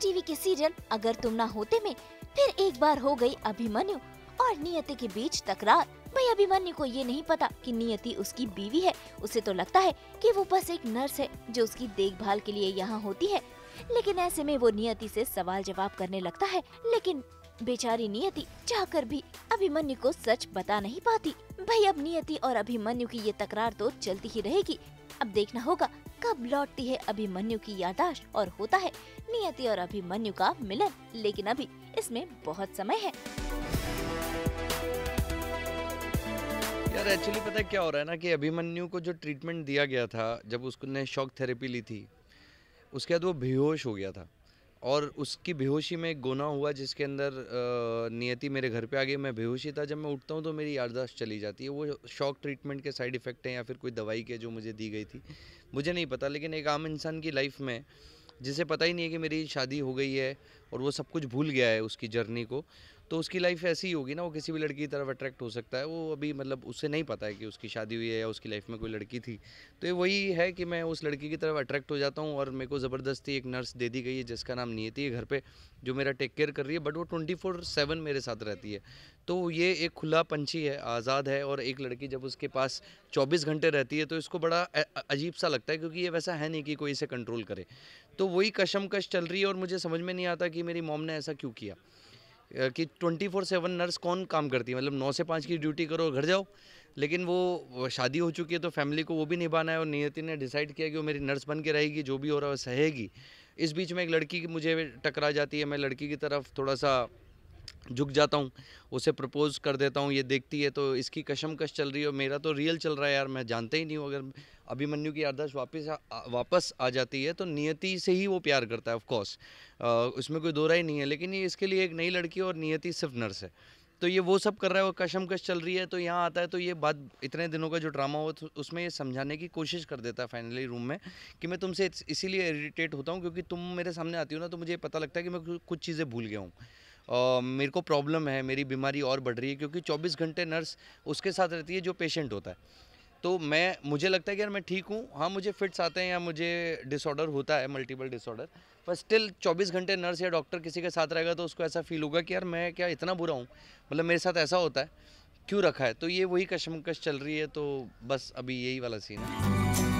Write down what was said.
TV के serial अगर तुम ना होते में फिर एक बार हो गई अभिमन्यु और नियति के बीच तकरार। भाई अभिमन्यु को ये नहीं पता कि नियति उसकी बीवी है। उसे तो लगता है कि वो बस एक नर्स है जो उसकी देखभाल के लिए यहाँ होती है। लेकिन ऐसे में वो नियति से सवाल जवाब करने लगता है, लेकिन बेचारी नियति चाहकर भी अभिमन्यु को सच बता नहीं पाती। भाई अब नियति और अभिमन्यु की ये तकरार तो चलती ही रहेगी। अब देखना होगा कब लौटती है अभिमन्यु की याददाश्त और होता है नियति और अभिमन्यु का मिलन। लेकिन अभी इसमें बहुत समय है। यार एक्चुअली पता है क्या हो रहा है ना कि अभिमन्यु को जो ट्रीटमेंट दिया गया था, जब उसने शॉक थेरेपी ली थी, उसके बाद वो बेहोश हो गया था और उसकी बेहोशी में एक गोना हुआ जिसके अंदर नियति मेरे घर पे आ गई। मैं बेहोशी था, जब मैं उठता हूँ तो मेरी याददाश्त चली जाती है। वो शॉक ट्रीटमेंट के साइड इफ़ेक्ट हैं या फिर कोई दवाई के जो मुझे दी गई थी, मुझे नहीं पता। लेकिन एक आम इंसान की लाइफ में जिसे पता ही नहीं है कि मेरी शादी हो गई है और वो सब कुछ भूल गया है उसकी जर्नी को, तो उसकी लाइफ ऐसी ही होगी ना। वो किसी भी लड़की की तरफ अट्रैक्ट हो सकता है। वो अभी मतलब उसे नहीं पता है कि उसकी शादी हुई है या उसकी लाइफ में कोई लड़की थी। तो ये वही है कि मैं उस लड़की की तरफ अट्रैक्ट हो जाता हूँ और मेरे को ज़बरदस्ती एक नर्स दे दी गई है जिसका नाम नियति है घर पे, जो मेरा टेक केयर कर रही है। बट वो 24/7 मेरे साथ रहती है। तो ये एक खुला पंछी है, आज़ाद है। और एक लड़की जब उसके पास 24 घंटे रहती है तो इसको बड़ा अजीब सा लगता है, क्योंकि ये वैसा है नहीं कि कोई इसे कंट्रोल करे। तो वही कशमकश चल रही है और मुझे समझ में नहीं आता कि मेरी मॉम ने ऐसा क्यों किया कि 24/7 नर्स कौन काम करती है। मतलब 9 से 5 की ड्यूटी करो और घर जाओ। लेकिन वो शादी हो चुकी है तो फैमिली को वो भी निभाना है और नियति ने डिसाइड किया कि वो मेरी नर्स बन के रहेगी, जो भी हो रहा है वो सहेगी। इस बीच में एक लड़की मुझे टकरा जाती है। मैं लड़की की तरफ थोड़ा सा झुक जाता हूँ, उसे प्रपोज कर देता हूँ। ये देखती है तो इसकी कशमकश चल रही है और मेरा तो रियल चल रहा है। यार मैं जानता ही नहीं हूँ। अगर अभिमन्यु की याददाश्त वापस आ जाती है तो नियति से ही वो प्यार करता है, ऑफ कोर्स, उसमें कोई दो राय नहीं है। लेकिन ये इसके लिए एक नई लड़की और नियति सिर्फ नर्स है। तो ये वो सब कर रहा है, वो कशमकश चल रही है। तो यहाँ आता है तो ये बात, इतने दिनों का जो ड्रामा हुआ तो उसमें ये समझाने की कोशिश कर देता है फाइनली रूम में कि मैं तुमसे इसीलिए इरिटेट होता हूँ क्योंकि तुम मेरे सामने आती हो ना, तो मुझे पता लगता है कि मैं कुछ चीज़ें भूल गया हूँ। मेरे को प्रॉब्लम है, मेरी बीमारी और बढ़ रही है, क्योंकि 24 घंटे नर्स उसके साथ रहती है जो पेशेंट होता है। तो मुझे लगता है कि यार मैं ठीक हूँ। हाँ, मुझे फिट्स आते हैं या मुझे डिसऑर्डर होता है, मल्टीपल डिसऑर्डर, पर स्टिल 24 घंटे नर्स या डॉक्टर किसी के साथ रहेगा तो उसको ऐसा फील होगा कि यार मैं क्या इतना बुरा हूँ, मतलब मेरे साथ ऐसा होता है, क्यों रखा है। तो ये वही कशमकश चल रही है। तो बस अभी यही वाला सीन है।